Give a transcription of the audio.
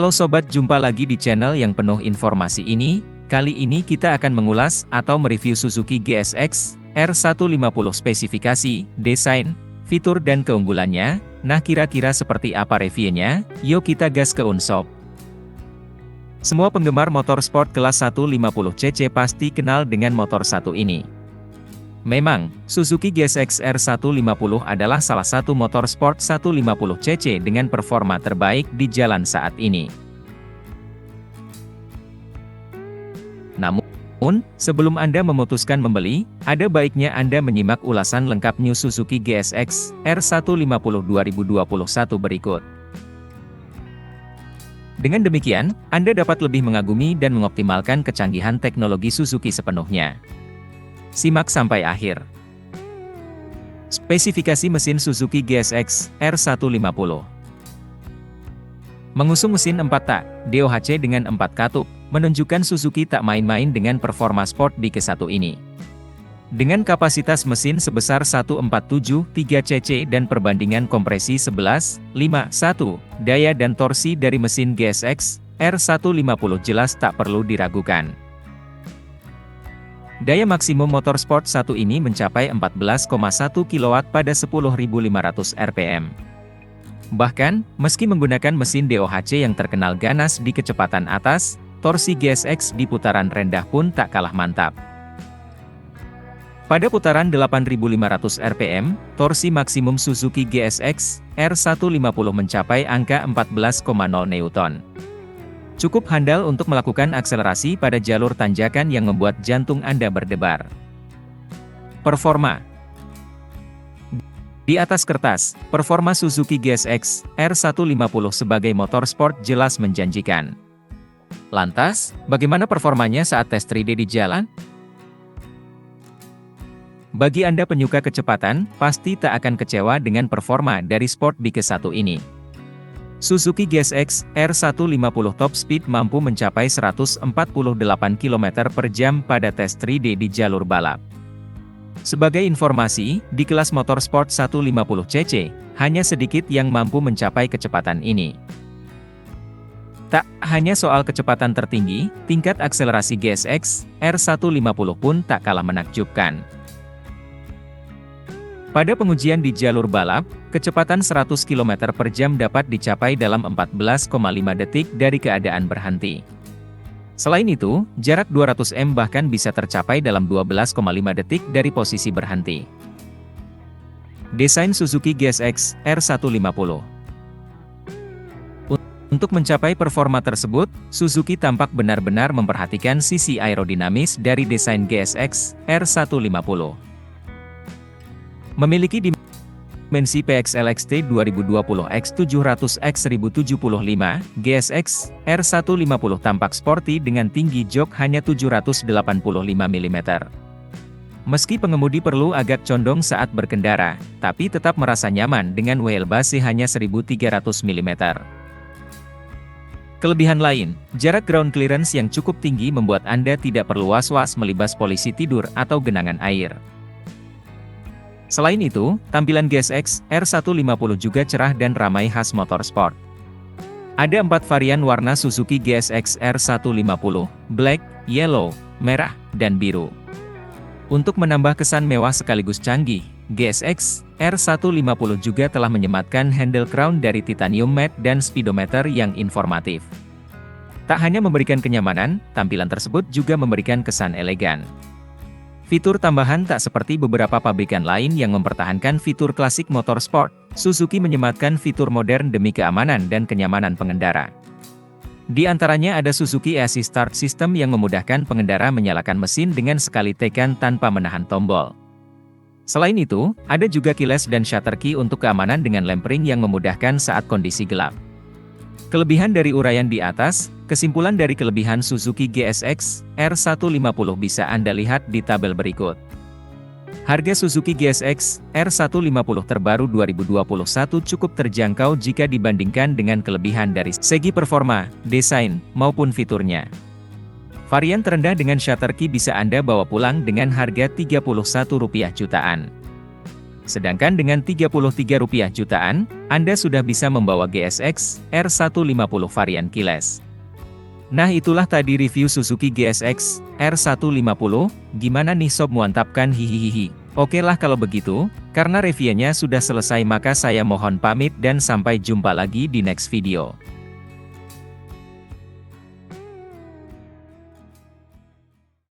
Halo sobat, jumpa lagi di channel yang penuh informasi ini. Kali ini kita akan mengulas atau mereview Suzuki GSX R150 spesifikasi, desain, fitur dan keunggulannya. Nah, kira-kira seperti apa reviewnya? Yuk kita gas ke unshop. Semua penggemar motor sport kelas 150cc pasti kenal dengan motor satu ini. Memang, Suzuki GSX R150 adalah salah satu motor sport 150cc dengan performa terbaik di jalan saat ini. Namun, sebelum Anda memutuskan membeli, ada baiknya Anda menyimak ulasan lengkap new Suzuki GSX R150 2021 berikut. Dengan demikian, Anda dapat lebih mengagumi dan mengoptimalkan kecanggihan teknologi Suzuki sepenuhnya. Simak sampai akhir. Spesifikasi mesin Suzuki GSX R150. Mengusung mesin 4 tak DOHC dengan 4 katup, menunjukkan Suzuki tak main-main dengan performa sport di ke-1 ini. Dengan kapasitas mesin sebesar 147,3 cc dan perbandingan kompresi 11,5:1, daya dan torsi dari mesin GSX R150 jelas tak perlu diragukan. Daya maksimum motor sport 1 ini mencapai 14,1 kW pada 10.500 rpm. Bahkan, meski menggunakan mesin DOHC yang terkenal ganas di kecepatan atas, torsi GSX di putaran rendah pun tak kalah mantap. Pada putaran 8.500 rpm, torsi maksimum Suzuki GSX R150 mencapai angka 14,0 Newton. Cukup handal untuk melakukan akselerasi pada jalur tanjakan yang membuat jantung Anda berdebar. Performa. Di atas kertas, performa Suzuki GSX R150 sebagai motor sport jelas menjanjikan. Lantas, bagaimana performanya saat tes 3D di jalan? Bagi Anda penyuka kecepatan, pasti tak akan kecewa dengan performa dari sport Bike 1 ini. Suzuki GSX R150 top speed mampu mencapai 148 km per jam pada tes 3D di jalur balap. Sebagai informasi, di kelas motor sport 150cc, hanya sedikit yang mampu mencapai kecepatan ini. Tak hanya soal kecepatan tertinggi, tingkat akselerasi GSX R150 pun tak kalah menakjubkan. Pada pengujian di jalur balap, kecepatan 100 km per jam dapat dicapai dalam 14,5 detik dari keadaan berhenti. Selain itu, jarak 200 m bahkan bisa tercapai dalam 12,5 detik dari posisi berhenti. Desain Suzuki GSX R150. Untuk mencapai performa tersebut, Suzuki tampak benar-benar memperhatikan sisi aerodinamis dari desain GSX R150. Memiliki dimensi PXLXT 2020x700x1075, GSX R150 tampak sporty dengan tinggi jok hanya 785 mm. Meski pengemudi perlu agak condong saat berkendara, tapi tetap merasa nyaman dengan wheelbase hanya 1300 mm. Kelebihan lain, jarak ground clearance yang cukup tinggi membuat Anda tidak perlu was-was melibas polisi tidur atau genangan air. Selain itu, tampilan GSX R150 juga cerah dan ramai khas motorsport. Ada 4 varian warna Suzuki GSX R150, black, yellow, merah, dan biru. Untuk menambah kesan mewah sekaligus canggih, GSX R150 juga telah menyematkan handle crown dari titanium matte dan speedometer yang informatif. Tak hanya memberikan kenyamanan, tampilan tersebut juga memberikan kesan elegan. Fitur tambahan tak seperti beberapa pabrikan lain yang mempertahankan fitur klasik motorsport, Suzuki menyematkan fitur modern demi keamanan dan kenyamanan pengendara. Di antaranya ada Suzuki Assist Start System yang memudahkan pengendara menyalakan mesin dengan sekali tekan tanpa menahan tombol. Selain itu, ada juga keyless dan shutter key untuk keamanan dengan lempering yang memudahkan saat kondisi gelap. Kelebihan dari uraian di atas, kesimpulan dari kelebihan Suzuki GSX R150 bisa Anda lihat di tabel berikut. Harga Suzuki GSX R150 terbaru 2021 cukup terjangkau jika dibandingkan dengan kelebihan dari segi performa, desain, maupun fiturnya. Varian terendah dengan shutter key bisa Anda bawa pulang dengan harga Rp31 jutaan. Sedangkan dengan Rp33 jutaan, Anda sudah bisa membawa GSX R150 varian keyless. Nah itulah tadi review Suzuki GSX R150, gimana nih sob mantapkan hihihihi. Oke lah kalau begitu, karena reviewnya sudah selesai maka saya mohon pamit dan sampai jumpa lagi di next video.